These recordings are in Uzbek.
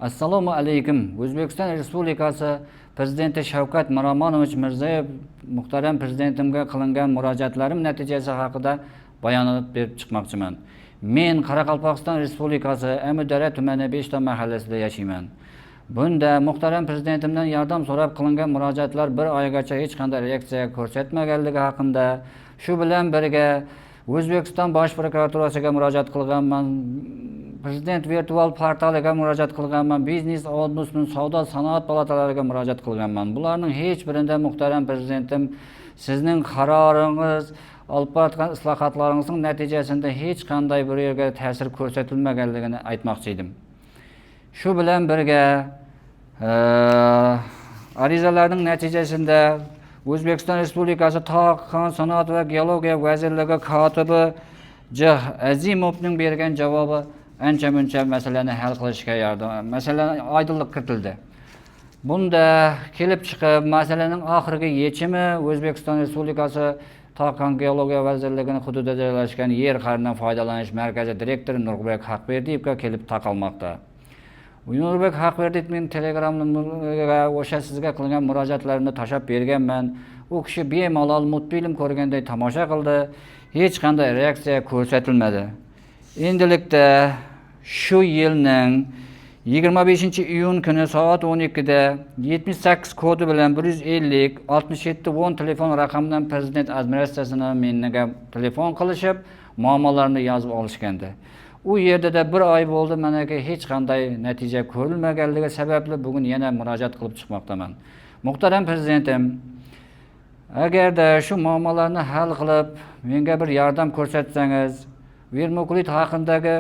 Assalomu alaykum. O'zbekiston Respublikasi Prezidenti Shavkat Miromonovich Mirziyoyev muhtaram prezidentimga qilingan murojaatlarim natijasi haqida bayonot berib chiqmoqchiman. Men Qoraqalpog'iston Respublikasi Amudara tumani 5 mahallasida yashayman. Bunda muhtaram prezidentimdan yordam so'rab qilingan murojaatlar bir oygacha hech qanday reaksiya ko'rsatmaganligi haqida, shu bilan birga O'zbekiston Bosh prokuraturasiga murojaat qilganman, Prezident virtual portaliga murojaat qilganman, Biznes Ombudsman savdo sanoat palatalariga murojaat qilganman. Bularning hech birida muhtaram prezidentim sizning qaroringiz, olib borayotgan islohotlaringizning natijasida hech qanday bir yerga ta'sir ko'rsatilmaganligini aytmoqchi edim. Shu bilan birga arizalarning natijasida O'zbekiston Respublikasi Tog' sanoat va geologiya vazirligi kotibi J. Azimovning bergan javobi ancha-muncha masalani hal qilishga masalani oydinlik kiritildi. Bunda kelib chiqib masalaning oxirgi yechimi O'zbekiston Respublikasi Tog' geologiya vazirligining hududida joylashgan yer qa'ridan foydalanish markazi direktori Nurbek Haqberdiyevga kelib taqalmoqda. Nurbek Haqberdiyevning Telegramga o'sha sizga qilingan murojaatlarimni tashab berganman. U kishi bemalol multfilm ko'rganday tomosha qildi. Hech qanday reaksiya ko'rsatilmadi. Endilikda shu yilning 25-iyun kuni soat 12da 78 kodi bilan 150 6710 telefon raqamidan prezident administratsiyasiga menga telefon qilishib, muammolarni yozib olishgandi. U yerda bir oy bo'ldi, menga hech qanday natija ko'rilmaganligi sababli bugun yana murojaat qilib chiqmoqdaman. Muhtaram prezidentim, agarda shu muammolarni hal qilib, menga bir yordam ko'rsatsangiz, vermikulit haqidagi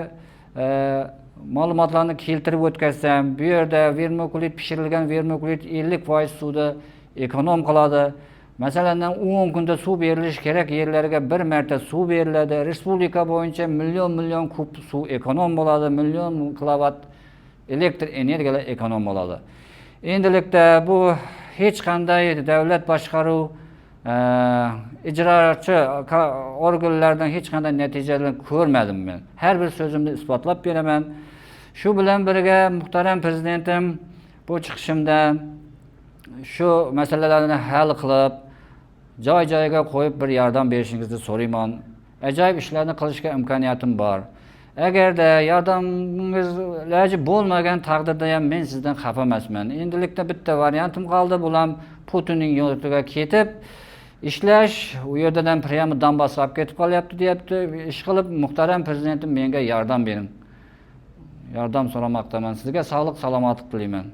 ma'lumotlarni keltirib o'tkazsam, bu yerda vermikulit pishirilgan vermikulit 50% suvda ekonom qiladi. Masalan, 10 kunda suv berilishi kerak yerlarga bir marta suv beriladi. Respublika bo'yicha million kub suv ekonom bo'ladi, million kilovat elektr energiyalar ekonom bo'ladi. Endilikda bu hech qanday davlat boshqaruv ijrochi organlardan hech qanday natijalar ko'rmadim men. Har bir so'zimni isbotlab beraman. Shu bilan birga muhtaram prezidentim bu chiqishimda shu masalalarni hal qilib, joy-joyiga qo'yib bir yordam berishingizni so'rayman. Ajoyib ishlarni qilishga imkoniyatim bor. Agarda yordamingiz iloji bo'lmagan taqdirda ham men sizdan xafa emasman. Endilikda bitta variantim qoldi, bu ham Putinning yo'liga ketib ishlash, u yerdan priyam Donbass olib ketib qolyapti deyapti. Ish qilib, muhtaram prezidentim menga yordam bering. Yordam so'ramoqdaman. Sizga sog'lik, salomatlik tilayman.